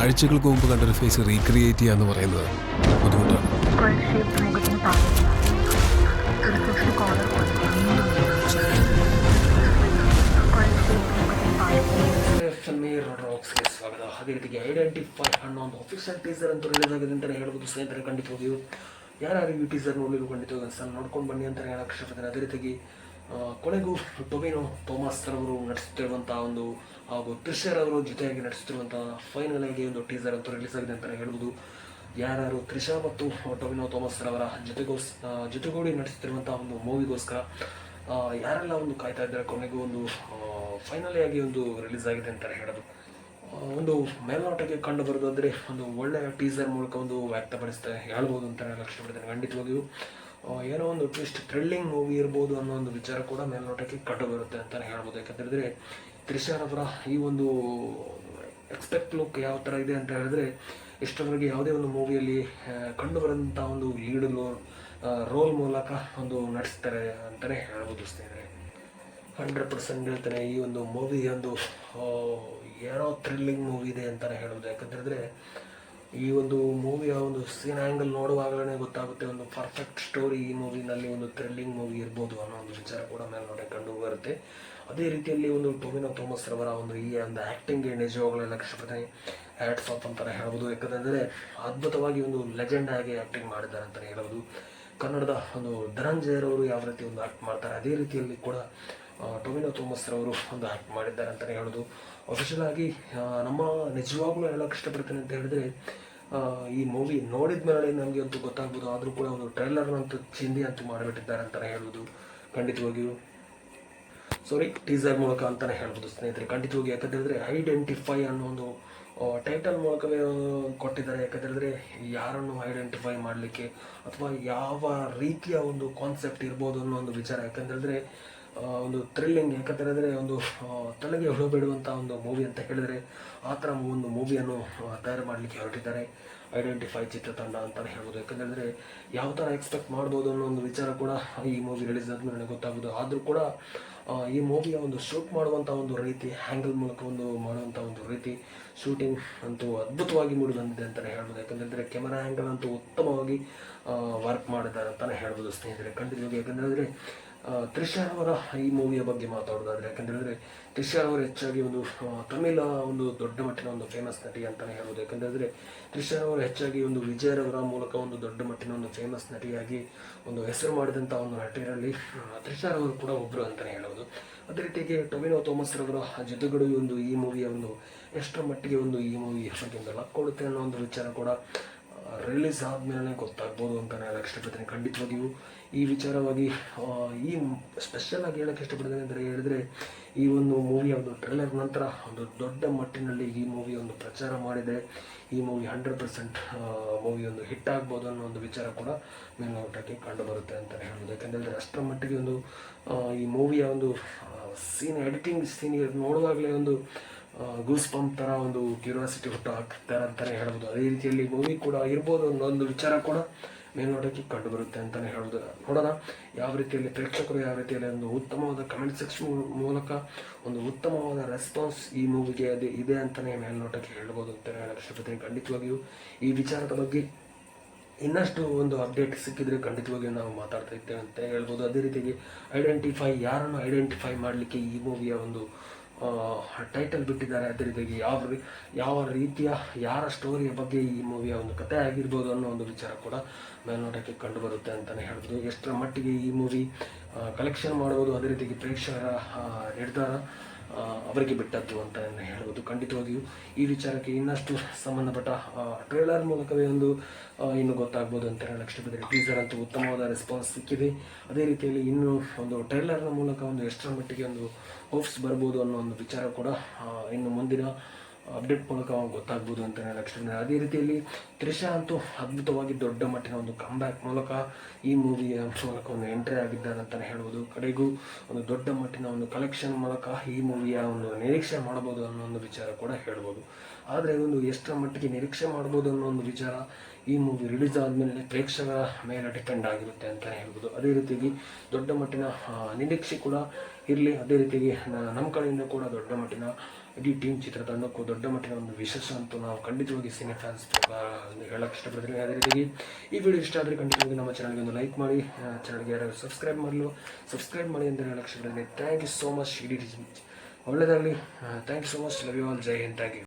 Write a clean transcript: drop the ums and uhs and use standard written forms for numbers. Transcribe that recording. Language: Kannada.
ആഴ്ചകൾക്ക് മുമ്പ് കണ്ടൊരു ഫേസ് റീക്രിയേറ്റ് ചെയ്യുക എന്ന് പറയുന്നത് ബുദ്ധിമുട്ടാണ്. ಸ್ವಾಗತ. ಅದೇ ರೀತಿಗೆ ಐಡೆಂಟಿಫೈ ಅನ್ನೋ ಒಂದು ಅಫಿಷಿಯಲ್ ಟೀಸರ್ ಅಂತೂ ರಿಲೀಸ್ ಆಗಿದೆ ಅಂತಲೇ ಹೇಳ್ಬೋದು ಸ್ನೇಹಿತರೆ. ಖಂಡಿತವಾಗಿಯೂ ಯಾರು ಈ ಟೀಸರ್ ನೋಡಲಿಲ್ಲ ಖಂಡಿತವಾಗಿ ಸಹ ನೋಡ್ಕೊಂಡು ಬನ್ನಿ ಅಂತಲೇ ಹೇಳಕ್ಕೆ ಇಷ್ಟಪಡ್ತಾರೆ. ಅದೇ ರೀತಿಯಾಗಿ ಕೊನೆಗೂ ಟೊವಿನೋ ಥಾಮಸ್ ರವರು ನಡೆಸುತ್ತಿರುವಂಥ ಒಂದು ಹಾಗೂ ತ್ರಿಷರ್ ಅವರು ಜೊತೆಯಾಗಿ ನಡೆಸುತ್ತಿರುವಂಥ ಫೈನಲ್ ಆಗಿ ಒಂದು ಟೀಸರ್ ಅಂತೂ ರಿಲೀಸ್ ಆಗಿದೆ ಅಂತಲೇ ಹೇಳ್ಬೋದು. ಯಾರು ತ್ರಿಷಾ ಮತ್ತು ಟೊವಿನೋ ಥಾಮಸ್ ರವರ ಜೊತೆಗೂಡಿ ನಡೆಸುತ್ತಿರುವಂಥ ಒಂದು ಮೂವಿಗೋಸ್ಕರ ಯಾರೆಲ್ಲ ಒಂದು ಕಾಯ್ತಾ ಇದ್ದಾರೆ, ಕೊನೆಗೂ ಒಂದು ಫೈನಲಿ ಆಗಿ ಒಂದು ರಿಲೀಸ್ ಆಗಿದೆ ಅಂತಲೇ ಹೇಳೋದು. ಒಂದು ಮೇಲ್ನೋಟಕ್ಕೆ ಕಂಡು ಬರೋದಾದರೆ ಒಂದು ಒಳ್ಳೆಯ ಟೀಸರ್ ಮೂಲಕ ಒಂದು ವ್ಯಕ್ತಪಡಿಸ್ತಾರೆ ಹೇಳ್ಬೋದು ಅಂತ ಇಷ್ಟಪಡ್ತೇನೆ. ಖಂಡಿತವಾಗಿಯೂ ಏನೋ ಒಂದು ಟ್ವಿಸ್ಟ್ ಥ್ರಿಲ್ಲಿಂಗ್ ಮೂವಿ ಇರ್ಬೋದು ಅನ್ನೋ ಒಂದು ವಿಚಾರ ಕೂಡ ಮೇಲ್ನೋಟಕ್ಕೆ ಕಂಡು ಬರುತ್ತೆ ಅಂತಲೇ ಹೇಳ್ಬೋದು. ಯಾಕಂತೇಳಿದ್ರೆ ತ್ರಿಷಾರವರ ಈ ಒಂದು ಎಕ್ಸ್ಪೆಕ್ಟ್ ಲುಕ್ ಯಾವ ಥರ ಇದೆ ಅಂತ ಹೇಳಿದ್ರೆ ಇಷ್ಟರವರೆಗೆ ಯಾವುದೇ ಒಂದು ಮೂವಿಯಲ್ಲಿ ಕಂಡು ಬರೋಂಥ ಒಂದು ಲೀಡ್ ರೋಲ್ ಮೂಲಕ ಒಂದು ನಡೆಸ್ತಾರೆ ಅಂತಲೇ ಹೇಳ್ಬೋದು ಸ್ನೇಹಿತರೆ. 100% ಹೇಳ್ತಾನೆ ಈ ಒಂದು ಮೂವಿ ಒಂದು ಏನೋ ಥ್ರಿಲ್ಲಿಂಗ್ ಮೂವಿ ಇದೆ ಅಂತಲೇ ಹೇಳ್ಬೋದು. ಯಾಕಂತೇಳಿದ್ರೆ ಈ ಒಂದು ಮೂವಿಯ ಒಂದು ಸೀನ್ ಆ್ಯಂಗಲ್ ನೋಡುವಾಗಲೇ ಗೊತ್ತಾಗುತ್ತೆ ಒಂದು ಪರ್ಫೆಕ್ಟ್ ಸ್ಟೋರಿ ಈ ಮೂವಿನಲ್ಲಿ ಒಂದು ಥ್ರಿಲ್ಲಿಂಗ್ ಮೂವಿ ಇರ್ಬೋದು ಅನ್ನೋ ಒಂದು ವಿಚಾರ ಕೂಡ ಮೇಲ್ನೋಟ ಕಂಡು ಬರುತ್ತೆ. ಅದೇ ರೀತಿಯಲ್ಲಿ ಒಂದು ಟೊವಿನೋ ಥಾಮಸ್ ರವರ ಒಂದು ಈ ಒಂದು ಆ್ಯಕ್ಟಿಂಗ್ಗೆ ನಿಜವಾಗಲೆಲ್ಲ ಕಷ್ಟಪಡ್ತಾನೆ ಹ್ಯಾಟ್ಸ್ ಆಫ್ ಅಂತಲೇ ಹೇಳ್ಬೋದು. ಯಾಕಂತಂದರೆ ಅದ್ಭುತವಾಗಿ ಒಂದು ಲೆಜೆಂಡ್ ಆಗಿ ಆ್ಯಕ್ಟಿಂಗ್ ಮಾಡಿದ್ದಾರೆ ಅಂತಲೇ ಹೇಳ್ಬೋದು. ಕನ್ನಡದ ಒಂದು ಧನಂಜಯರವರು ಯಾವ ರೀತಿ ಒಂದು ಆ್ಯಕ್ಟ್ ಮಾಡ್ತಾರೆ ಅದೇ ರೀತಿಯಲ್ಲಿ ಕೂಡ ಟೊವಿನೋ ಥಾಮಸ್ ರವರು ಒಂದು ಆ್ಯಕ್ಟ್ ಮಾಡಿದ್ದಾರೆ ಅಂತಲೇ ಹೇಳೋದು. ಅಫಿಷಿಯಲ್ ಆಗಿ ನಮ್ಮ ನಿಜವಾಗ್ಲೂ ಹೇಳೋಕ್ಕೆ ಇಷ್ಟಪಡ್ತೇನೆ ಅಂತ ಹೇಳಿದ್ರೆ ಈ ಮೂವಿ ನೋಡಿದ ಮೇಲೆ ನಮಗೆ ಅಂತೂ ಗೊತ್ತಾಗ್ಬೋದು. ಆದರೂ ಕೂಡ ಒಂದು ಟ್ರೈಲರ್ನಂತೂ ಚಿಂದಿ ಅಂತೂ ಮಾಡಿಬಿಟ್ಟಿದ್ದಾರೆ ಅಂತಲೇ ಹೇಳ್ಬೋದು. ಖಂಡಿತವಾಗಿಯೂ ಟೀಸರ್ ಮೂಲಕ ಅಂತಲೇ ಹೇಳ್ಬೋದು ಸ್ನೇಹಿತರೆ. ಖಂಡಿತವಾಗಿ ಯಾಕಂತೇಳಿದ್ರೆ ಐಡೆಂಟಿಫೈ ಅನ್ನೋ ಒಂದು ಟೈಟಲ್ ಮೂಲಕವೇ ಕೊಟ್ಟಿದ್ದಾರೆ. ಯಾಕಂತೇಳಿದ್ರೆ ಯಾರನ್ನು ಐಡೆಂಟಿಫೈ ಮಾಡಲಿಕ್ಕೆ ಅಥವಾ ಯಾವ ರೀತಿಯ ಒಂದು ಕಾನ್ಸೆಪ್ಟ್ ಇರ್ಬೋದು ಅನ್ನೋ ಒಂದು ವಿಚಾರ. ಯಾಕಂತೇಳಿದ್ರೆ ಒಂದು ಥ್ರಿಲ್ಲಿಂಗ್, ಯಾಕಂತೇಳಿದ್ರೆ ಒಂದು ತಲೆಗೆ ಹೊಳಬಿಡುವಂಥ ಒಂದು ಮೂವಿ ಅಂತ ಹೇಳಿದರೆ ಆ ಥರ ಒಂದು ಮೂವಿಯನ್ನು ತಯಾರು ಮಾಡಲಿಕ್ಕೆ ಹೊರಟಿದ್ದಾರೆ ಐಡೆಂಟಿಫೈ ಚಿತ್ರತಂಡ ಅಂತಲೇ ಹೇಳ್ಬೋದು. ಯಾಕಂತೇಳಿದ್ರೆ ಯಾವ ಥರ ಎಕ್ಸ್ಪೆಕ್ಟ್ ಮಾಡ್ಬೋದು ಅನ್ನೋ ಒಂದು ವಿಚಾರ ಕೂಡ ಈ ಮೂವಿ ರಿಲೀಸ್ ಆದಮೇಲೆ ನನಗೆ ಗೊತ್ತಾಗೋದು. ಆದರೂ ಕೂಡ ಈ ಮೂವಿಯ ಒಂದು ಶೂಟ್ ಮಾಡುವಂಥ ಒಂದು ರೀತಿ, ಹ್ಯಾಂಗಲ್ ಮೂಲಕ ಒಂದು ಮಾಡುವಂಥ ಒಂದು ರೀತಿ, ಶೂಟಿಂಗ್ ಅಂತೂ ಅದ್ಭುತವಾಗಿ ಮೂಡಿ ಬಂದಿದೆ ಅಂತಲೇ ಹೇಳ್ಬೋದು. ಯಾಕಂತಂದರೆ ಕೆಮರಾ ಆ್ಯಂಗಲ್ ಅಂತೂ ಉತ್ತಮವಾಗಿ ವರ್ಕ್ ಮಾಡಿದ್ದಾರೆ ಅಂತಲೇ ಹೇಳ್ಬೋದು ಸ್ನೇಹಿತರೆ. ಖಂಡಿತವಾಗಿ ಯಾಕಂತೇಳಿದ್ರೆ ತ್ರಿಷಾರ್ ಅವರ ಈ ಮೂವಿಯ ಬಗ್ಗೆ ಮಾತಾಡೋದಾದರೆ, ಯಾಕಂತೇಳಿದ್ರೆ ತ್ರಿಷಾರ್ ಅವರು ಹೆಚ್ಚಾಗಿ ಒಂದು ತಮಿಳ ಒಂದು ದೊಡ್ಡ ಮಟ್ಟಿನ ಒಂದು ಫೇಮಸ್ ನಟಿ ಅಂತಲೇ ಹೇಳ್ಬೋದು. ಯಾಕಂತೇಳಿದ್ರೆ ತ್ರಿಷಾರ್ ಅವರು ಹೆಚ್ಚಾಗಿ ಒಂದು ವಿಜಯರವರ ಮೂಲಕ ಒಂದು ದೊಡ್ಡ ಮಟ್ಟಿನ ಒಂದು ಫೇಮಸ್ ನಟಿಯಾಗಿ ಒಂದು ಹೆಸರು ಮಾಡಿದಂಥ ಒಂದು ನಟಿಯರಲ್ಲಿ ತ್ರಿಷಾರ್ ಅವರು ಕೂಡ ಒಬ್ಬರು ಅಂತಲೇ ಹೇಳ್ಬೋದು. ಅದೇ ರೀತಿಯಾಗಿ ಟೊವಿನೋ ಥಾಮಸ್ ರವರ ಜೊತೆಗೂಡಿ ಒಂದು ಈ ಮೂವಿಯ ಒಂದು ಎಷ್ಟರ ಮಟ್ಟಿಗೆ ಒಂದು ಈ ಮೂವಿ ಬಗ್ಗೆ ಒಂದು ಲಕ್ ಕೊಡುತ್ತೆ ಅನ್ನೋ ಒಂದು ವಿಚಾರ ಕೂಡ ರಿಲೀಸ್ ಆದಮೇಲೆ ಗೊತ್ತಾಗ್ಬೋದು ಅಂತ ನಾನು ಇಷ್ಟಪಡ್ತೇನೆ. ಖಂಡಿತವಾಗಿಯೂ ಈ ವಿಚಾರವಾಗಿ ಈ ಸ್ಪೆಷಲ್ ಆಗಿ ಹೇಳೋಕ್ಕೆ ಇಷ್ಟಪಡ್ತೇನೆ ಅಂತ ಹೇಳಿದರೆ ಈ ಒಂದು ಮೂವಿಯ ಒಂದು ಟ್ರೈಲರ್ ನಂತರ ಒಂದು ದೊಡ್ಡ ಮಟ್ಟಿನಲ್ಲಿ ಈ ಮೂವಿ ಒಂದು ಪ್ರಚಾರ ಮಾಡಿದೆ. ಈ ಮೂವಿ 100% ಮೂವಿ ಒಂದು ಹಿಟ್ ಆಗ್ಬೋದು ಅನ್ನೋ ಒಂದು ವಿಚಾರ ಕೂಡ ಮೇಲ್ನೋಟಕ್ಕೆ ಕಂಡು ಬರುತ್ತೆ ಅಂತಲೇ ಹೇಳ್ಬೋದು. ಯಾಕಂದರೆ ಅಷ್ಟರ ಮಟ್ಟಿಗೆ ಒಂದು ಈ ಮೂವಿಯ ಒಂದು ಎಡಿಟಿಂಗ್ ಸೀನ್ ನೋಡುವಾಗಲೇ ಒಂದು ಗೂಸ್ ಪಂಪ್ ಥರ ಒಂದು ಕ್ಯೂರಿಯಾಸಿಟಿ ಹುಟ್ಟು ಹಾಕ್ತಾರೆ ಅಂತಲೇ ಹೇಳ್ಬೋದು. ಅದೇ ರೀತಿಯಲ್ಲಿ ಮೂವಿ ಕೂಡ ಇರ್ಬೋದು ಅನ್ನೋ ಒಂದು ವಿಚಾರ ಕೂಡ ಮೇಲ್ನೋಟಕ್ಕೆ ಕಂಡು ಬರುತ್ತೆ ಅಂತಲೇ ಹೇಳೋದು. ನೋಡೋಣ ಯಾವ ರೀತಿಯಲ್ಲಿ ಪ್ರೇಕ್ಷಕರು ಯಾವ ರೀತಿಯಲ್ಲಿ ಒಂದು ಉತ್ತಮವಾದ ಕಮೆಂಟ್ ಸೆಕ್ಷನ್ ಮೂಲಕ ಒಂದು ಉತ್ತಮವಾದ ರೆಸ್ಪಾನ್ಸ್ ಈ ಮೂವಿಗೆ ಇದೆ ಅಂತಲೇ ಮೇಲ್ನೋಟಕ್ಕೆ ಹೇಳ್ಬೋದು ಅಂತ ಹೇಳಕ್ಕೆ ಇಷ್ಟಪಡ್ತೀನಿ. ಖಂಡಿತವಾಗಿಯೂ ಈ ವಿಚಾರದ ಬಗ್ಗೆ ಇನ್ನಷ್ಟು ಒಂದು ಅಪ್ಡೇಟ್ ಸಿಕ್ಕಿದ್ರೆ ಖಂಡಿತವಾಗಿಯೂ ನಾವು ಮಾತಾಡ್ತಾ ಇದ್ದೇವೆ ಅಂತ ಹೇಳ್ಬೋದು. ಅದೇ ರೀತಿಯಾಗಿ ಯಾರನ್ನು ಐಡೆಂಟಿಫೈ ಮಾಡಲಿಕ್ಕೆ ಈ ಮೂವಿಯ ಒಂದು ಟೈಟಲ್ ಬಿಟ್ಟಿದ್ದಾರೆ, ಅದೇ ರೀತಿಯಾಗಿ ಯಾವ ರೀತಿಯ ಯಾರ ಸ್ಟೋರಿಯ ಬಗ್ಗೆ ಈ ಮೂವಿಯ ಒಂದು ಕಥೆ ಆಗಿರ್ಬೋದು ಅನ್ನೋ ಒಂದು ವಿಚಾರ ಕೂಡ ಮೇಲ್ನೋಟಕ್ಕೆ ಕಂಡು ಬರುತ್ತೆ ಅಂತಲೇ ಹೇಳ್ಬೋದು. ಎಷ್ಟರ ಮಟ್ಟಿಗೆ ಈ ಮೂವಿ ಕಲೆಕ್ಷನ್ ಮಾಡ್ಬೋದು, ಅದೇ ರೀತಿಯಾಗಿ ಪ್ರೇಕ್ಷಕರ ನಿರ್ಧಾರ ಅವರಿಗೆ ಬಿಟ್ಟದ್ದು ಅಂತ ಹೇಳ್ಬೋದು. ಖಂಡಿತವಾಗಿಯೂ ಈ ವಿಚಾರಕ್ಕೆ ಇನ್ನಷ್ಟು ಸಂಬಂಧಪಟ್ಟ ಟ್ರೇಲರ್ ಮೂಲಕವೇ ಒಂದು ಇನ್ನು ಗೊತ್ತಾಗ್ಬೋದು ಅಂತ ಹೇಳಕ್ಕೆ ಇಷ್ಟಪಡ್ತೀನಿ. ಟೀಸರ್ ಅಂತೂ ಉತ್ತಮವಾದ ರೆಸ್ಪಾನ್ಸ್ ಸಿಕ್ಕಿದೆ. ಅದೇ ರೀತಿಯಲ್ಲಿ ಇನ್ನು ಒಂದು ಟ್ರೇಲರ್ನ ಮೂಲಕ ಒಂದು ಎಷ್ಟರ ಮಟ್ಟಿಗೆ ಒಂದು ಹೋಪ್ಸ್ ಬರ್ಬೋದು ಅನ್ನೋ ಒಂದು ವಿಚಾರ ಕೂಡ ಇನ್ನು ಮುಂದಿನ ಅಪ್ಡೇಟ್ ಮೂಲಕ ಗೊತ್ತಾಗ್ಬೋದು ಅಂತ ಹೇಳಕ್ಕೆ ಇಷ್ಟಪಡ್ತೀನಿ. ಅದೇ ರೀತಿಯಲ್ಲಿ ತ್ರಿಷಾ ಅಂತೂ ಅದ್ಭುತವಾಗಿ ದೊಡ್ಡ ಮಟ್ಟಿನ ಒಂದು ಕಮ್ಬ್ಯಾಕ್ ಮೂಲಕ ಈ ಮೂವಿಯ ಮೂಲಕ ಒಂದು ಎಂಟ್ರಿ ಆಗಿದ್ದಾರೆ ಅಂತಲೇ ಹೇಳ್ಬೋದು. ಕಡೆಗೂ ಒಂದು ದೊಡ್ಡ ಮಟ್ಟಿನ ಒಂದು ಕಲೆಕ್ಷನ್ ಮೂಲಕ ಈ ಮೂವಿಯ ಒಂದು ನಿರೀಕ್ಷೆ ಮಾಡ್ಬೋದು ಅನ್ನೋ ಒಂದು ವಿಚಾರ ಕೂಡ ಹೇಳ್ಬೋದು. ಆದರೆ ಒಂದು ಎಷ್ಟರ ಮಟ್ಟಿಗೆ ನಿರೀಕ್ಷೆ ಮಾಡ್ಬೋದು ಅನ್ನೋ ಒಂದು ವಿಚಾರ ಈ ಮೂವಿ ರಿಲೀಸ್ ಆದಮೇಲೆ ಪ್ರೇಕ್ಷಕರ ಮೇಲೆ ಡಿಪೆಂಡ್ ಆಗಿರುತ್ತೆ ಅಂತಲೇ ಹೇಳ್ಬೋದು. ಅದೇ ರೀತಿಯಾಗಿ ದೊಡ್ಡ ಮಟ್ಟಿನ ನಿರೀಕ್ಷೆ ಕೂಡ ಇರಲಿ, ಅದೇ ರೀತಿಯಾಗಿ ನಮ್ಮ ಕಡೆಯಿಂದ ಕೂಡ ದೊಡ್ಡ ಮಟ್ಟಿನ ಇಡೀ ಟೀಮ್ ಚಿತ್ರತಂಡಕ್ಕೂ ದೊಡ್ಡ ಮಟ್ಟಿನ ಒಂದು ವಿಶೇಷ ಅಂತೂ ನಾವು ಖಂಡಿತವಾಗಿ ಸಿನಿ ಫ್ಯಾನ್ಸ್ ಹೇಳಕ್ಕೆ ಇಷ್ಟಪಡ್ತೀನಿ. ಅದೇ ರೀತಿಯಾಗಿ ಈ ವಿಡಿಯೋ ಇಷ್ಟ ಆದರೆ ಖಂಡಿತವಾಗಿ ನಮ್ಮ ಚಾನಲ್ಗೆ ಒಂದು ಲೈಕ್ ಮಾಡಿ, ಚಾನಲ್ಗೆ ಯಾರು ಸಬ್ಸ್ಕ್ರೈಬ್ ಮಾಡಿ ಅಂತ ಹೇಳಕ್ಕೆ ಇಷ್ಟಪಡ್ತೀನಿ. Thank you so much. ಇಡೀ ಒಳ್ಳೆಯದಾಗಲಿ. Thank you so much. Love you all. Jai Hind. Thank you.